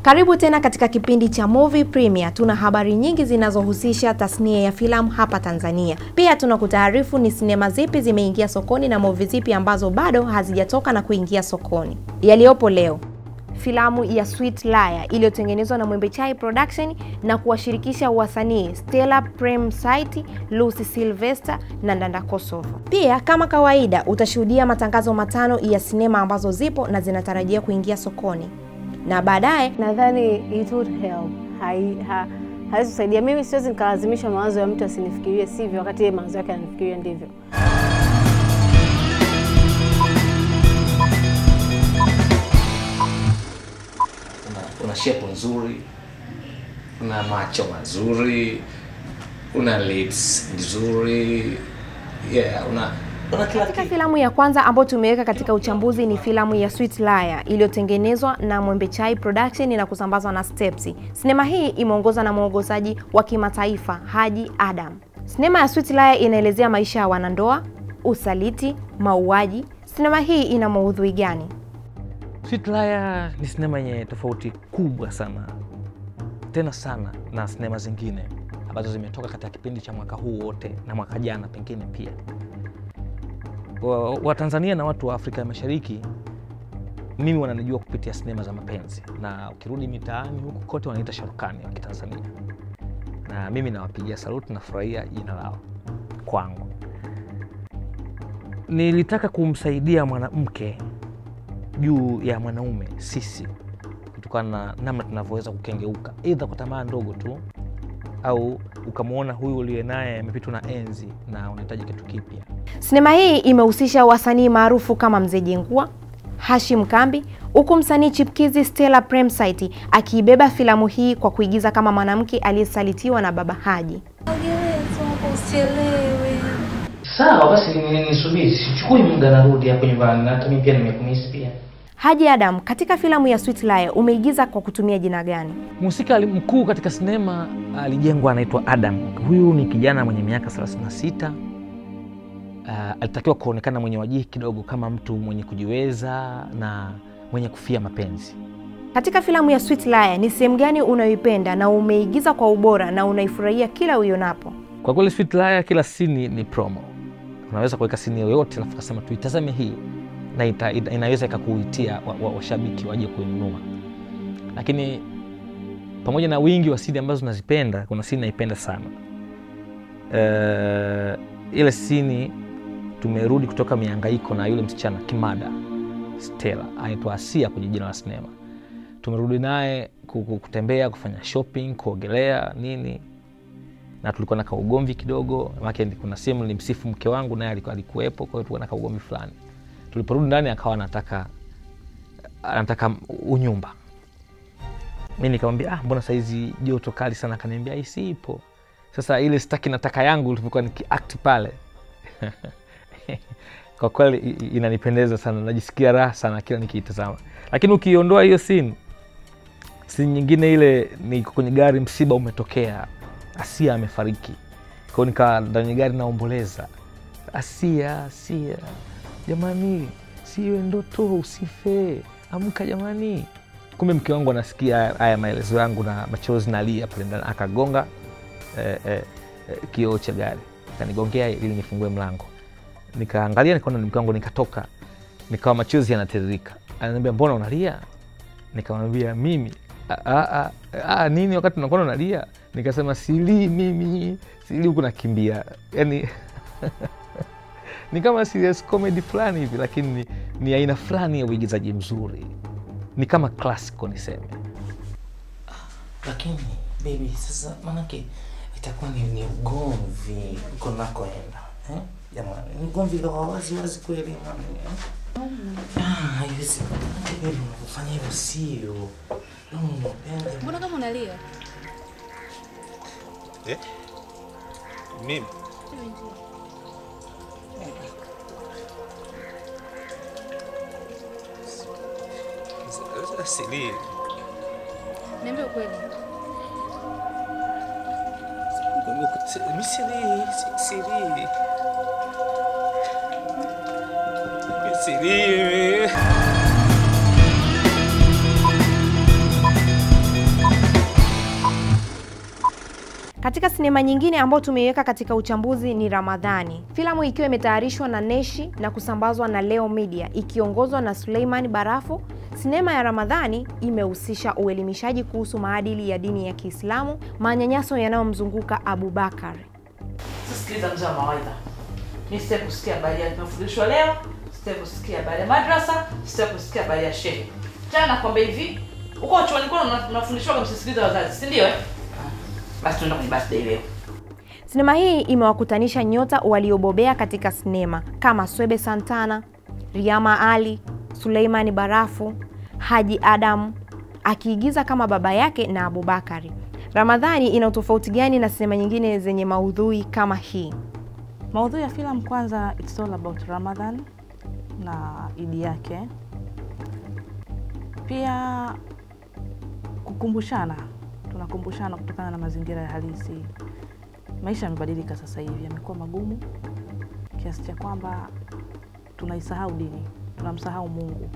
Karibu tena katika kipindi cha Movie Premier. Tuna habari nyingi zinazohusisha tasnia ya filamu hapa Tanzania. Pia tunakutaarifu ni sinema zipi zimeingia sokoni na movie zipi ambazo bado hazijatoka na kuingia sokoni. Yaliyopo leo: filamu ya Sweet Liar iliyotengenezwa na Mwembe Chai Production na kuwashirikisha wasanii Stella Prem Site, Lucy Sylvester na Ndanda Kosovo. Pia kama kawaida utashuhudia matangazo matano ya sinema ambazo zipo na zinatarajia kuingia sokoni. Na baadaye nadhani it would help. Haiwezi kusaidia. Mimi siwezi nikalazimisha mawazo ya mtu asinifikirie sivyo wakati yeye mawazo yake anafikiria ndivyo. Una shape nzuri, una macho mazuri, una lips nzuri. Katika filamu ya kwanza ambayo tumeweka katika uchambuzi ni filamu ya Sweet Liar iliyotengenezwa na Mwembe Chai Production na kusambazwa na Stepsi. Sinema hii imeongozwa na mwongozaji wa kimataifa Haji Adam. Sinema ya Sweet Liar inaelezea maisha ya wanandoa, usaliti, mauaji. Sinema hii ina maudhui gani? Sweet Liar ni sinema yenye tofauti kubwa sana, tena sana, na sinema zingine ambazo zimetoka katika kipindi cha mwaka huu wote na mwaka jana pengine pia. Watanzania na watu wa Afrika ya Mashariki mimi wananijua kupitia sinema za mapenzi, na ukirudi mitaani huko kote wanaita Sharukani wa Kitanzania, na mimi nawapigia saluti na furahia jina lao kwangu. Nilitaka kumsaidia mwanamke juu ya mwanaume sisi, kutokana na namna tunavyoweza kukengeuka aidha kwa tamaa ndogo tu, au ukamuona huyu uliye naye amepitwa na enzi na unahitaji kitu kipya. Sinema hii imehusisha wasanii maarufu kama Mzee Jengua, Hashim Kambi, huku msanii chipkizi Stella Prem Site akiibeba filamu hii kwa kuigiza kama mwanamke aliyesalitiwa na baba Haji. Sawa basi, nisubiri, sichukui muda narudi hapo nyumbani, na hata mimi pia nimekumisi pia. Haji Adam, katika filamu ya Sweet Liar umeigiza kwa kutumia jina gani? Mhusika mkuu katika sinema alijengwa anaitwa Adam. Huyu ni kijana mwenye miaka 36. Alitakiwa kuonekana mwenye wajihi kidogo, kama mtu mwenye kujiweza na mwenye kufia mapenzi. Katika filamu ya Sweet Liar ni sehemu gani unayoipenda na umeigiza kwa ubora na unaifurahia kila uionapo? Kwa kweli Sweet Liar kila scene ni promo. Unaweza kuweka scene yoyote na kusema tuitazame hii, na inaweza ikakuitia washabiki waje kuinunua. Lakini pamoja na wingi wa scene ambazo nazipenda, kuna scene naipenda sana. Ile scene tumerudi kutoka mihangaiko na yule msichana Kimada Stella, anaitwa Asia kwenye jina la sinema. Tumerudi naye kutembea, kufanya shopping, kuogelea nini, na tulikuwa na kaugomvi kidogo, maana kuna sehemu nilimsifu mke wangu naye alikuwepo, kwa hiyo tulikuwa na kaugomvi fulani. Tuliporudi ndani akawa anataka unyumba. Mimi nikamwambia mbona saizi joto kali sana? Akaniambia hii ipo. Sasa ile staki nataka yangu tulikuwa nikiact pale. Kwa kweli inanipendeza sana, najisikia raha sana kila nikiitazama. Lakini ukiondoa hiyo scene nyingine, ile ni kwenye gari, msiba umetokea, Asia amefariki. Kwa hiyo nika ndani gari naomboleza, Asia jamani, siwe ndoto, usife, amka jamani. Kumbe mke wangu anasikia haya maelezo yangu na machozi nalia pale ndani, akagonga kioo cha gari, kanigongea ili nifungue mlango. Nikaangalia nikaona ni mke wangu, nikatoka, nikawa machozi yanatiririka. Ananiambia mbona unalia? Nikamwambia mimi nini wakati unakuwa unalia? Nikasema sili mimi, sili huko nakimbia. Yaani ni kama serious comedy fulani hivi, lakini ni aina fulani ya uigizaji mzuri. Ni kama classical niseme. Lakini baby, sasa manake itakuwa ni ugomvi uko nakoenda. Jamani, ni ugomvi la wazi kweli mami. Hivi baby, unafanya hivyo sio. Mbona kama unalia? Mimi sili. Niambie ukweli. Mimi sili. Katika sinema nyingine ambayo tumeiweka katika uchambuzi ni Ramadhani. Filamu ikiwa imetayarishwa na Neshi na kusambazwa na Leo Media ikiongozwa na Suleiman Barafu. Sinema ya Ramadhani imehusisha uelimishaji kuhusu maadili ya dini ya Kiislamu, manyanyaso yanayomzunguka Abubakar. Sikiliza mzee wa mawaidha. Mimi sitaki kusikia habari ya tunafundishwa leo, sitaki kusikia habari ya madrasa, sitaki kusikia habari ya shehe. Tena nakwambia hivi, uko chuoni kwenu mnafundishwa msisikilize wazazi, si ndio Basi tunaenda kwenye birthday leo. Sinema hii imewakutanisha nyota waliobobea katika sinema kama Swebe Santana, Riyama Ali, Suleiman Barafu, Haji Adam akiigiza kama baba yake na Abubakari. Ramadhani ina tofauti gani na sinema nyingine zenye maudhui kama hii? Maudhui ya filamu kwanza, it's all about Ramadan na Idi yake. Pia kukumbushana, tunakumbushana kutokana na mazingira ya halisi. Maisha yamebadilika sasa hivi, yamekuwa magumu kiasi cha kwamba tunaisahau dini, tunamsahau Mungu.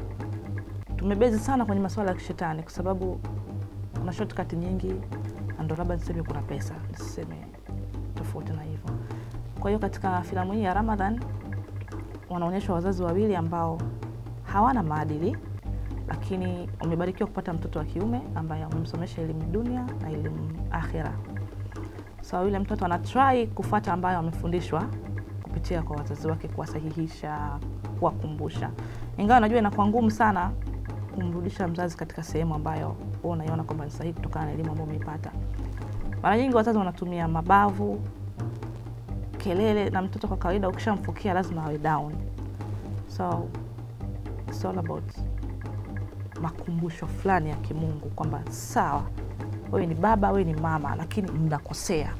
Tumebezi sana kwenye masuala ya kishetani kwa sababu kuna shortcut nyingi, ndio labda niseme kuna pesa, niseme tofauti na hivyo. Kwa hiyo katika filamu hii ya Ramadhan wanaonyesha wazazi wawili ambao hawana maadili, lakini wamebarikiwa kupata mtoto wa kiume ambaye amemsomesha elimu dunia na elimu akhera. So yule mtoto anatry kufuata ambayo amefundishwa kupitia kwa wazazi wake, kuwasahihisha, kuwakumbusha. Ingawa najua inakuwa ngumu sana kumrudisha mzazi katika sehemu ambayo wewe unaiona kwamba ni sahihi kutokana na elimu ambayo umepata. Mara nyingi wazazi wanatumia mabavu, kelele, na mtoto kwa kawaida ukishamfukia lazima awe down. So it's all about makumbusho fulani ya kimungu kwamba sawa, wewe ni baba, wewe ni mama, lakini mnakosea.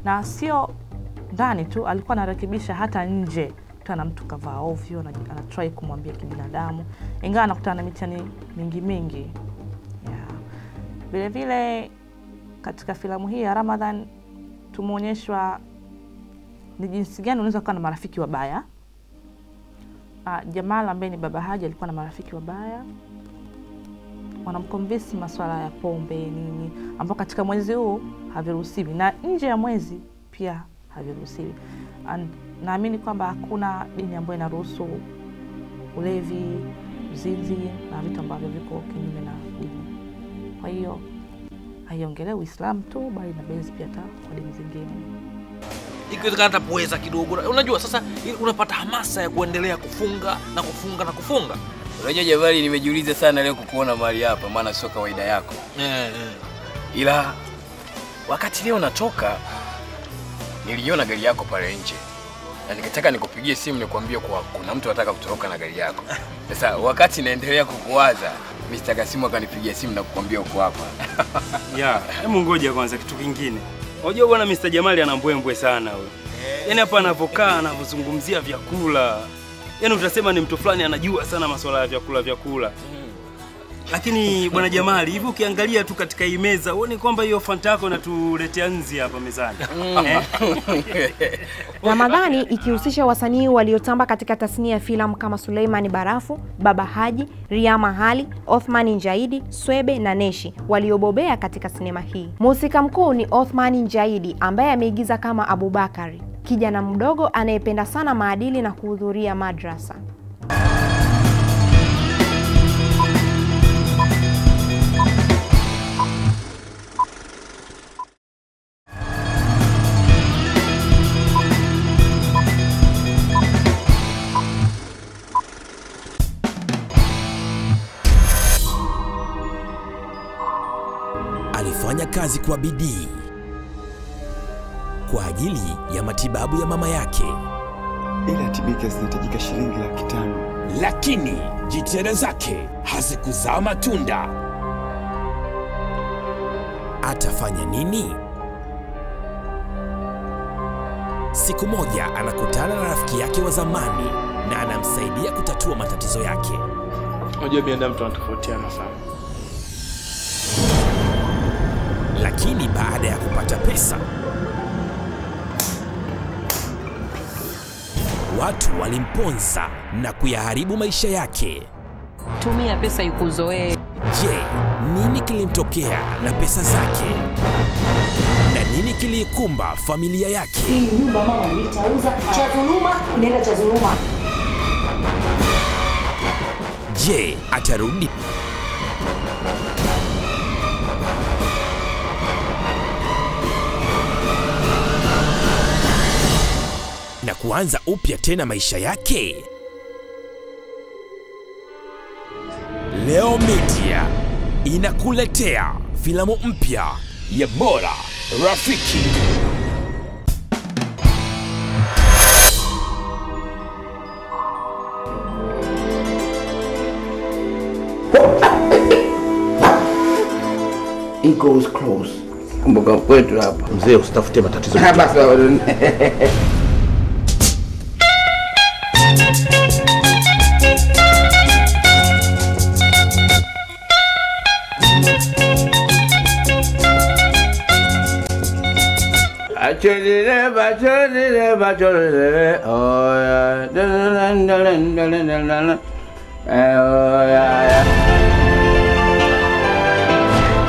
Na sio ndani tu, alikuwa anarekebisha hata nje. Tuna mtu kavaa ovyo na anatry kumwambia kibinadamu, ingawa anakutana na mitihani mingi. Yeah. Vile vile katika filamu hii ya Ramadhan tumeonyeshwa ni jinsi gani unaweza kuwa na marafiki wabaya. Jamal ambaye ni baba Haji alikuwa na marafiki wabaya. Wanamconvince masuala ya pombe nini, ambao katika mwezi huu haviruhusiwi na nje ya mwezi pia haviruhusiwi. Naamini kwamba hakuna dini ambayo inaruhusu ulevi, uzinzi na vitu ambavyo viko kinyume na dini. Kwa hiyo haiongelee Uislamu tu, bali na base pia hata kwa dini zingine. Ikiwezekana hata poeza kidogo. Unajua sasa unapata hamasa ya kuendelea kufunga. Unajua Jabari, nimejiuliza sana leo kukuona mahali hapa, maana sio kawaida yako. Ila wakati leo natoka niliona gari yako pale nje. Na nikataka nikupigie simu nikwambie kwa kuna mtu anataka kutoroka na gari yako. Sasa wakati naendelea kukuwaza, Mr. Kasimu akanipigia simu na kukwambia uko hapa. Hebu ngoja kwanza kitu kingine. Unajua bwana Mr. Jamali ana mbwembwe sana wewe. Yaani hapa anapokaa anazungumzia vyakula. Yaani utasema ni mtu fulani anajua sana masuala ya vyakula. Lakini bwana Jamali, hivi ukiangalia tu katika hii meza, uone kwamba hiyo Fanta yako inatuletea nzi hapa mezani. Ramadhani ikihusisha wasanii waliotamba katika tasnia ya filamu kama Suleiman Barafu, Baba Haji, Riyama Ali, Othman Njaidi, Swebe na Neshi waliobobea katika sinema hii. Mhusika mkuu ni Othman Njaidi ambaye ameigiza kama Abubakari, kijana mdogo anayependa sana maadili na kuhudhuria madrasa. Alifanya kazi kwa bidii kwa ajili ya matibabu ya mama yake. Ila atibike zinahitajika shilingi 500,000. Lakini jitihada zake hazikuzaa matunda. Atafanya nini? Siku moja anakutana na rafiki yake wa zamani na anamsaidia kutatua matatizo yake. Unajua binadamu tunatofautiana sana. Lakini baada ya kupata pesa, watu walimponza na kuyaharibu maisha yake. Tumia pesa ikuzoee. Je, nini kilimtokea na pesa zake? Na nini kinachoikumba familia yake. Hii nyumba mama nitauza, cha dhuluma inaenda cha dhuluma. Je, atarudi na kuanza upya tena maisha yake? Leo Media inakuletea filamu mpya ya Bora Rafiki. It goes close. Kumbuka kwetu hapa. Mzee, usitafute matatizo. Basi Bachelele, oh yeah,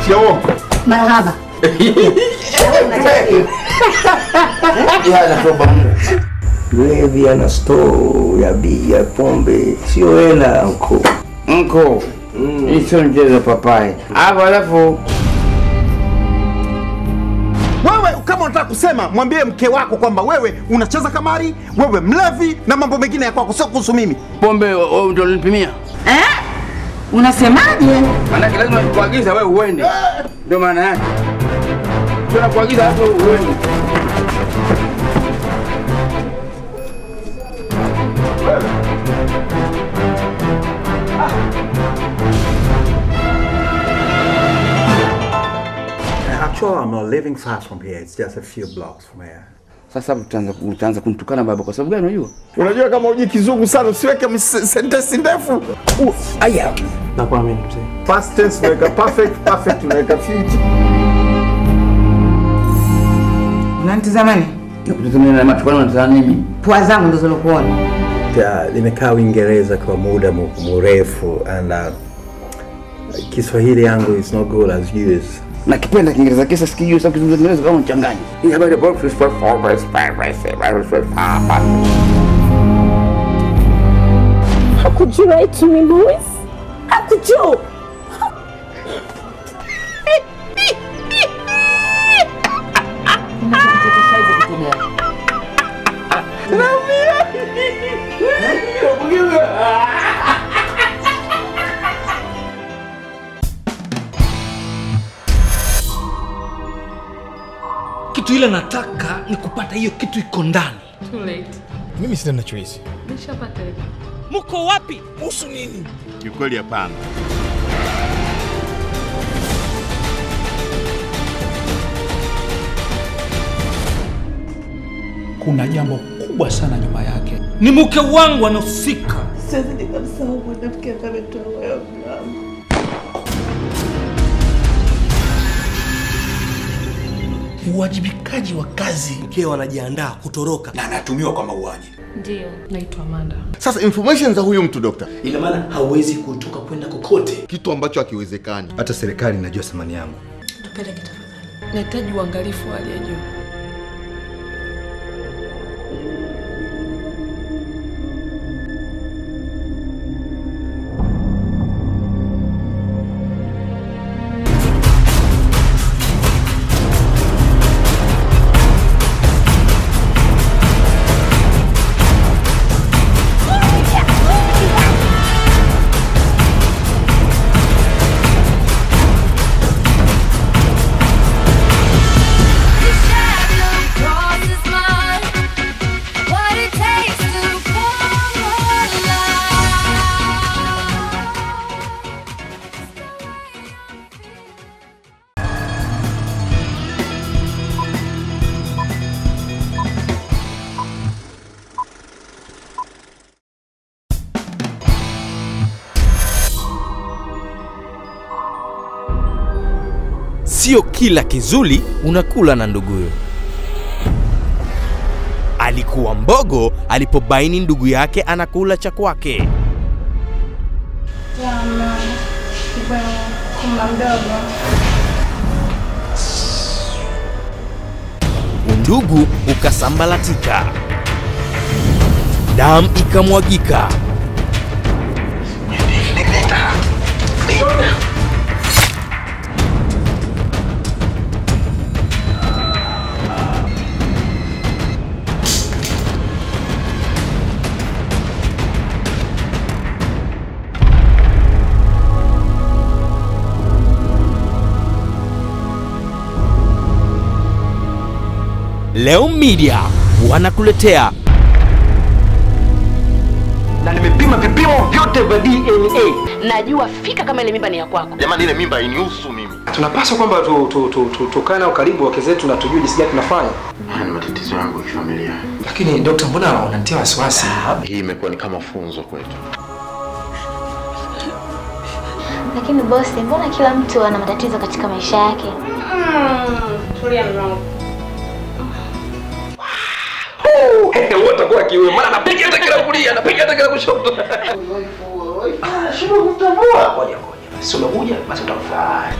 Sio. Marhaba. Ya natoba. Levi ana store ya bia pombe, sio hela anko. Anko. Hicho ndio papai. Alafu wewe kama unataka kusema, mwambie mke wako kwamba wewe unacheza kamari, wewe mlevi na mambo mengine ya kwako, sio kuhusu mimi. Pombe wewe ndio unanipimia? Unasemaje? Maana lazima nikuagiza wewe uende. Ndio maana yake. Tunakuagiza hapo uende. Actually, I'm living far from here. It's just a few blocks from here. Sasa utaanza kunitukana baba kwa sababu gani unajua? Unajua kama hujui kizungu sana usiweke sentence ndefu. Aya. Nakuamini mzee. Past tense unaweka perfect unaweka future. Unanitazamani? Nakutazamani na macho, kwani unatazama nini? Pua zangu ndo zilizokuona. Nimekaa Uingereza kwa muda mrefu and Kiswahili yangu is not good as yours. Nakipenda Kiingereza kisa sikijui sababu kizungumza Kiingereza kama mchanganya. Hii habari ya box for How could you write to me, Louis? How could you? Kitu ile nataka ni kupata hiyo kitu iko ndani. Too late. Mimi sina choice. Nishapata hiyo. Mko wapi? Kuhusu nini? Kikweli hapana. Kuna jambo kubwa sana nyuma yake. Ni mke wangu anahusika. Siwezi nikamsahau mwanamke ambaye ametoa moyo wangu. Uwajibikaji wa kazi. Mkeo anajiandaa kutoroka na anatumiwa kwa mauaji. Ndio, naitwa Amanda. Sasa information za huyu mtu dokta, ina maana hawezi kutoka kwenda kokote, kitu ambacho hakiwezekani. Hata serikali inajua thamani yangu. Tupeleke tafadhali. Nahitaji uangalifu wa hali ya juu. Sio kila kizuri unakula na nduguyo. Alikuwa mbogo alipobaini ndugu yake anakula cha kwake. Jana, kuna mdogo. undugu ukasambalatika, damu ikamwagika. Leo Media wanakuletea na nimepima vipimo vyote vya DNA. Najua fika kama ile mimba ni ya kwako. Jamani, ile mimba hainihusu mimi. Tunapaswa kwamba tukae nao karibu wake zetu na tujue jinsi gani tunafanya. Ni matatizo yangu ya familia. Lakini daktari, mbona unanitia wasiwasi? Hii imekuwa ni kama funzo kwetu. Lakini boss, mbona kila mtu ana matatizo katika maisha yake? Tulia mwanangu. Watakuwa kiwe, maana anapiga hata kila kulia, anapiga hata kila kushoto. Shida kutambua. Ngoja. Basi unakuja, basi utamfaa.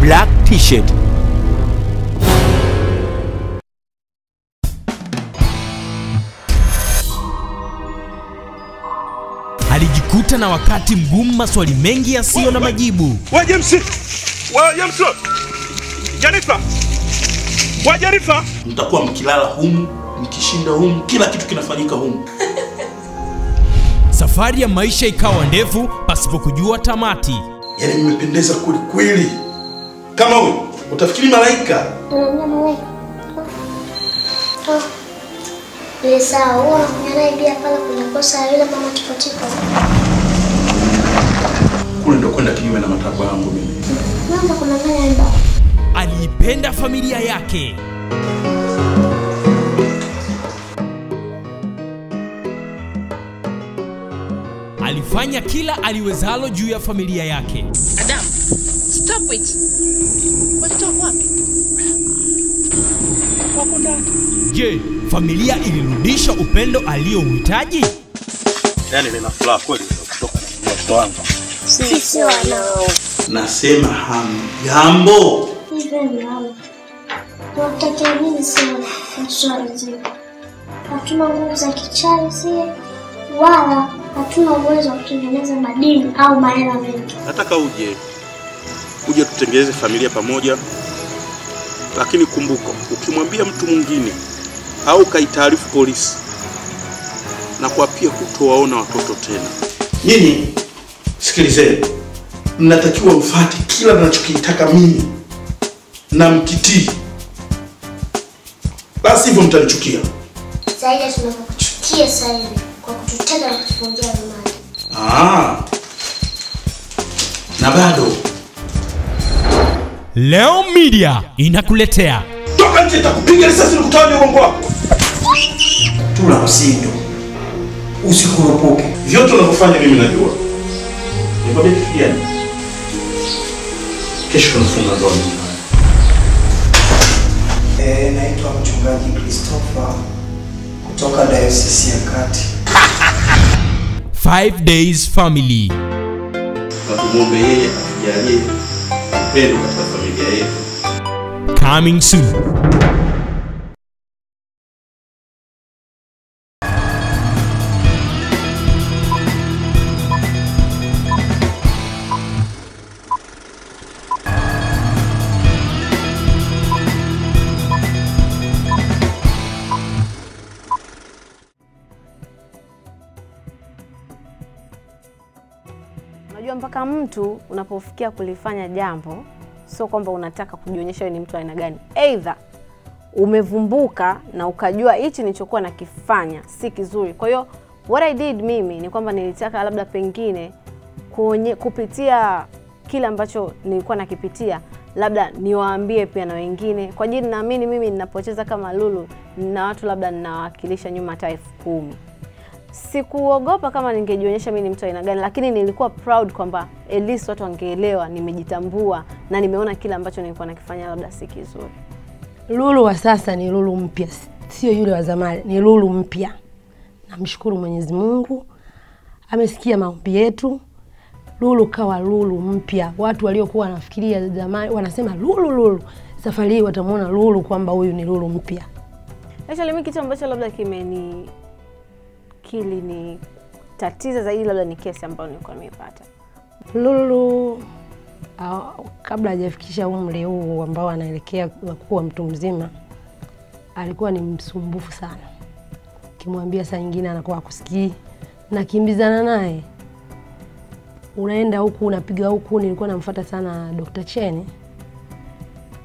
Black T-shirt. Alijikuta na wakati mgumu, maswali mengi yasiyo na majibu. Wewe James. Jennifer. Mtakuwa mkilala humu, mkishinda humu, kila kitu kinafanyika humu. Safari ya maisha ikawa ndefu pasipo kujua tamati. Yaani mmependeza kweli kweli. Kama wewe utafikiri malaika. Sawa, ninaibia pala kuna kosa yule mama Kipotika. Kule ndo kwenda kinyume na matakwa yangu mimi. Mama kuna nani? Aliipenda familia yake. Alifanya kila aliwezalo juu ya familia yake. Adam, stop it. Walitoka wapi? Wako ndani. Je, familia ilirudisha upendo aliyouhitaji? Yaani nina furaha kweli kutoka kwa watoto wangu. Sisi wanao. Nasema hamjambo. Hivi mama. Tunataka nini sana swali zile? Hatuna nguvu za kichawi sie, wala hatuna uwezo wa kutengeneza madini au mahela mengi. Nataka uje tutengeneze familia pamoja. Lakini kumbuka, ukimwambia mtu mwingine au kaitaarifu polisi, na kwa pia kutowaona watoto tena. Nyinyi sikilizeni, mnatakiwa mfuate kila ninachokitaka mimi na mkitii. Basi hivyo mtanichukia. Zaidi tunakuchukia sasa hivi kwa kututega na kutufungia rumani. Na bado Leo Media inakuletea toka nje, nitakupiga risasi nikutawanya uongo wako. Tuna msindo. Usikurupuke. Vyote unavyofanya mimi najua. Nikwambia kitu gani? Kesho tunafunga ndoa nyumbani. Naitwa mchungaji Christopher kutoka Diocese ya Kati. 5 Days Family. Tumuombe yeye atujalie upendo katika familia yetu. Coming soon. Unajua mpaka mtu unapofikia kulifanya jambo, sio kwamba unataka kujionyesha wewe ni mtu aina gani. Either umevumbuka na ukajua hichi nilichokuwa nakifanya si kizuri. Kwa hiyo what I did mimi ni kwamba nilitaka labda pengine kupitia kile ambacho nilikuwa nakipitia, labda niwaambie pia na wengine. Kwa ajili naamini mimi ninapocheza kama Lulu na watu labda ninawakilisha nyuma hata 10,000. Sikuogopa kama ningejionyesha mimi ni mtu aina gani, lakini nilikuwa proud kwamba at least watu wangeelewa nimejitambua na nimeona kile ambacho nilikuwa nakifanya labda si kizuri. Lulu wa sasa ni Lulu mpya, sio yule wa zamani, ni Lulu mpya. Namshukuru Mwenyezi Mungu, amesikia maombi yetu. Lulu kawa Lulu mpya. Watu waliokuwa wanafikiria zamani wanasema Lulu. Safari hii watamuona Lulu kwamba huyu ni Lulu mpya. Actually mimi kitu ambacho labda ni tatizo zaidi labda ni kesi ambayo nilikuwa nimeipata. Lulu kabla hajafikisha umri huu ambao anaelekea kuwa mtu mzima, alikuwa ni msumbufu sana. Kimwambia saa nyingine anakuwa kusikii, na kimbizana naye. Unaenda huku unapiga huku. Nilikuwa namfuata sana Dr. Cheni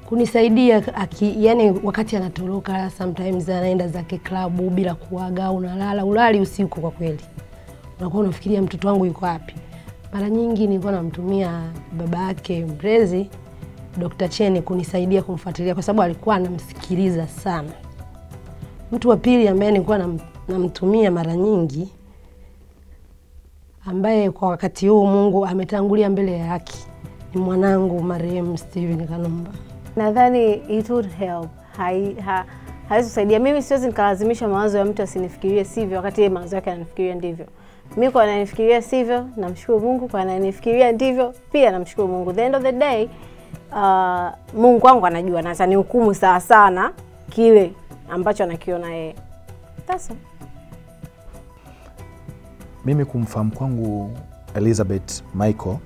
kunisaidia yani wakati anatoroka sometimes anaenda zake klabu bila kuaga, ulali usiku kwa kweli. Unakuwa unafikiria mtoto wangu yuko wapi. Mara nyingi nilikuwa namtumia baba yake mlezi Dr. Cheni kunisaidia kumfuatilia kwa sababu alikuwa anamsikiliza sana. Mtu wa pili ambaye nilikuwa namtumia mara nyingi, ambaye kwa wakati huu Mungu ametangulia mbele ya haki, ni mwanangu marehemu Steven Kanumba. Nadhani it would help. Haisaidia. Mimi siwezi nikalazimisha mawazo ya mtu asinifikirie sivyo wakati yeye mawazo yake ananifikiria ndivyo. Mimi kwa ananifikiria sivyo, namshukuru Mungu. Kwa ananifikiria ndivyo, pia namshukuru Mungu. The end of the day, Mungu wangu anajua na atanihukumu sawa sana kile ambacho anakiona yeye. That's all. Mimi kumfahamu kwangu Elizabeth Michael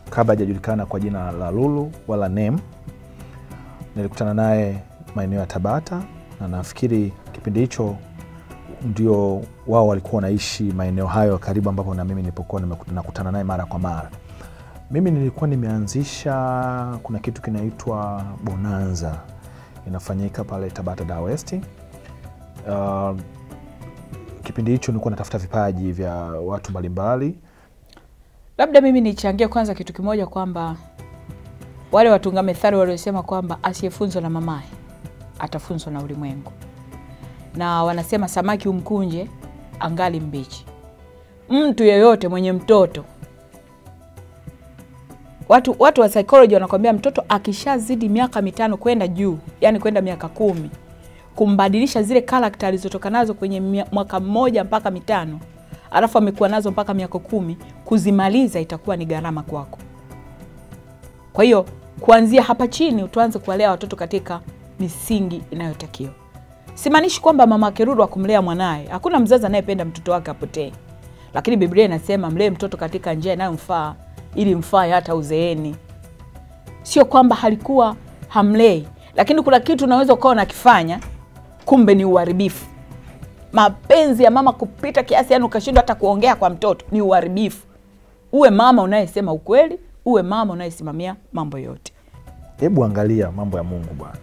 kabla hajajulikana kwa jina la Lulu wala name, nilikutana naye maeneo ya Tabata, na nafikiri kipindi hicho ndio wao walikuwa wanaishi maeneo hayo karibu ambapo na mimi nilipokuwa nakutana naye mara kwa mara. Mimi nilikuwa nimeanzisha kuna kitu kinaitwa Bonanza, inafanyika pale Tabata Dar West. Kipindi hicho nilikuwa natafuta vipaji vya watu mbalimbali. Labda mimi nichangie kwanza kitu kimoja kwamba wale watunga methali waliosema kwamba asiyefunzwa na mamaye atafunzwa na ulimwengu. Na wanasema samaki umkunje angali mbichi. Mtu yeyote mwenye mtoto, watu wa psychology wanakuambia mtoto akishazidi miaka 5 kwenda juu, yani kwenda miaka 10, kumbadilisha zile character alizotoka nazo kwenye mwaka 1 mpaka 5, alafu amekuwa nazo mpaka miaka 10, kuzimaliza itakuwa ni gharama kwako. Kwa hiyo kuanzia hapa chini tuanze kuwalea watoto katika misingi inayotakiwa. Simaanishi kwamba mama Kerudu kumlea mwanae. Hakuna mzazi anayependa mtoto wake apotee. Lakini Biblia inasema mlee mtoto katika njia inayomfaa ili mfae hata uzeeni. Sio kwamba halikuwa hamlei, lakini kuna kitu unaweza ukawa unakifanya kumbe ni uharibifu. Mapenzi ya mama kupita kiasi yani ukashindwa hata kuongea kwa mtoto ni uharibifu. Uwe mama unayesema ukweli, uwe mama unayesimamia mambo yote. Hebu angalia mambo ya Mungu bwana.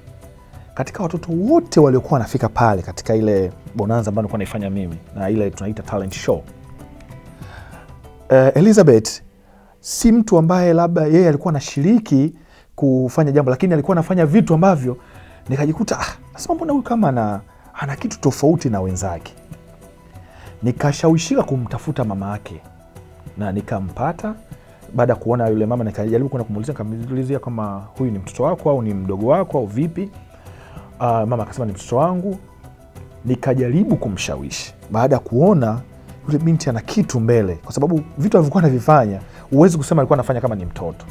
Katika watoto wote waliokuwa wanafika pale katika ile bonanza ambayo nilikuwa naifanya mimi na ile tunaita talent show, Elizabeth si mtu ambaye labda yeye alikuwa anashiriki kufanya jambo, lakini alikuwa anafanya vitu ambavyo nikajikuta nasema mbona huyu kama ana kitu tofauti na wenzake. Nikashawishika kumtafuta mama yake na nikampata. Baada ya kuona yule mama nikajaribu kwenda kumuuliza, nikamwulizia kama huyu ni mtoto wako au ni mdogo wako au vipi. Mama akasema ni mtoto wangu. Nikajaribu kumshawishi. Baada ya kuona yule binti ana kitu mbele, kwa sababu vitu alivyokuwa anavifanya huwezi kusema alikuwa anafanya kama ni mtoto.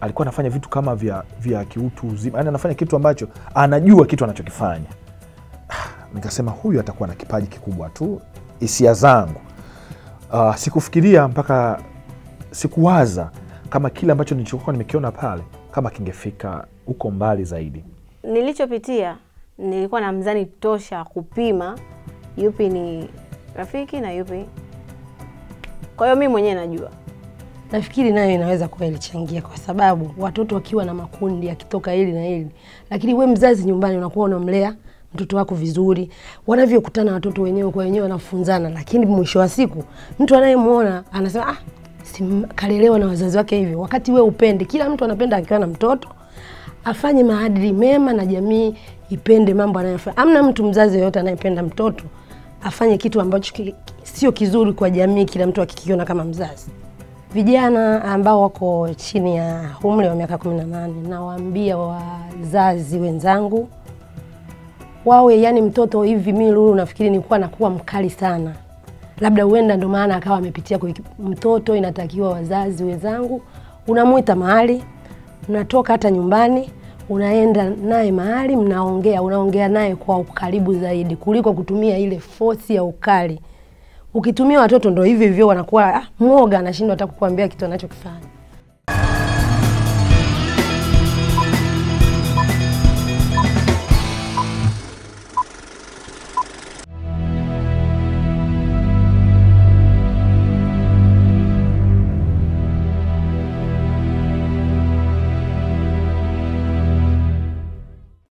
Alikuwa anafanya vitu kama vya kiutu uzima. Yaani anafanya kitu ambacho anajua kitu anachokifanya. Nikasema huyu atakuwa na kipaji kikubwa tu. Hisia zangu sikufikiria mpaka sikuwaza kama kile ambacho nilichokuwa nimekiona pale kama kingefika huko mbali zaidi. Nilichopitia nilikuwa na mzani tosha kupima yupi ni rafiki na yupi. Kwa hiyo mimi mwenyewe najua. Nafikiri nayo inaweza kuwa ilichangia kwa sababu watoto wakiwa na makundi yakitoka hili na hili, lakini wewe mzazi nyumbani unakuwa unamlea mtoto wako vizuri. Wanavyokutana watoto wenyewe kwa wenyewe wanafunzana, lakini mwisho wa siku mtu anayemuona anasema kalelewa na wazazi wake hivyo. Wakati wewe upende, kila mtu anapenda akiwa na mtoto afanye maadili mema na jamii ipende mambo anayofanya. Hamna mtu mzazi yote anayependa mtoto afanye kitu ambacho sio kizuri kwa jamii, kila mtu akikiona kama mzazi. Vijana ambao wako chini ya umri wa miaka 18 nawaambia wazazi wenzangu wawe, yani mtoto hivi mimi Lulu nafikiri nilikuwa nakuwa mkali sana. labda huenda ndo maana akawa amepitia kwa mtoto. Inatakiwa wazazi wenzangu, unamuita mahali, unatoka hata nyumbani, unaenda naye mahali, unaongea naye kwa ukaribu zaidi kuliko kutumia ile force ya ukali. Ukitumia watoto ndo hivyo hivyo wanakuwa mwoga, anashindwa hata kukuambia kitu anachokifanya.